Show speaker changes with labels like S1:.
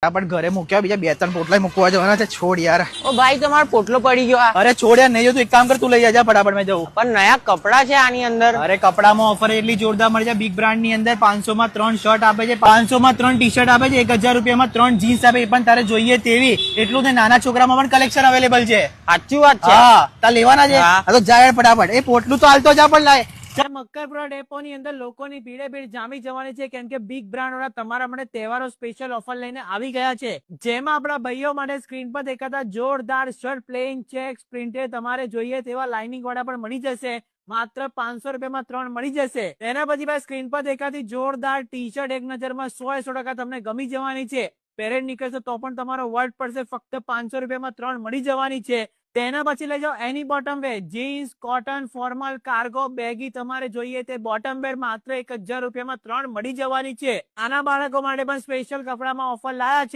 S1: પણ ઘરે મૂક્યા બીજા 2-3 પોટલા મૂકવા જવાના છે. છોડ યાર.
S2: ઓ ભાઈ તમારો પોટલો પડી ગયો.
S1: અરે છોડ યાર, નહીં જો તું એક કામ કર, તું લઈ જા ફટાફટ, મેં જવું.
S2: પણ નયા કપડા છે આની અંદર.
S1: અરે કપડામાં ઓફર એટલી જોરદાર મળી જાય. બિગ બ્રાન્ડ ની અંદર 500 માં 3 શર્ટ આપે છે, 500 માં 3 ટી શર્ટ આપે છે, 1000 રૂપિયામાં 3 જીન્સ આપે, એ પણ તારે જોઈએ તેવી. એટલું ને નાના છોકરામાં પણ કલેક્શન અવેલેબલ છે.
S2: સાચી વાત છે.
S1: હા, તાર લેવાના છે.
S2: હા.
S1: હા તો જા યાર ફટાફટ. એ પોટલું તો હાલતો જા પણ લાય.
S3: મક્કરપુરા ડેપો ની અંદર લોકોની ભીડે જામી જવાની છે, કેમ કે બિગ બ્રાન્ડ વાળા તમારા માટે તહેવારો સ્પેશિયલ ઓફર લઈને આવી ગયા છે, જેમાં આપણા ભાઈઓ માટે સ્ક્રીન પર દેખાતા જોરદાર શર્ટ, પ્લેન ચેક્સ પ્રિન્ટેડ તમારે જોઈએ તેવા લાઇનિંગ વાળા પણ મળી જશે. માત્ર 500 રૂપિયામાં 3 મળી જશે. તેના પછી ભાઈ સ્ક્રીન પર દેખાતી જોરદાર ટી શર્ટ એક નજરમાં 100% તમને ગમી જવાની છે. પેરેડ નીકળશે તો પણ તમારો વર્ડ પડશે. ફક્ત 500 રૂપિયામાં 3 મળી જવાની છે. તેના પછી લઈ જાઓ એની bottom wear, jeans, cotton, formal, cargo, baggy તમારે જોઈએ તે બોટમ વેર માત્ર 1000 રૂપિયામાં 3 મળી જવાની છે. આના બાળકો માટે પણ સ્પેશિયલ કપડામાં ઓફર લાયા છે.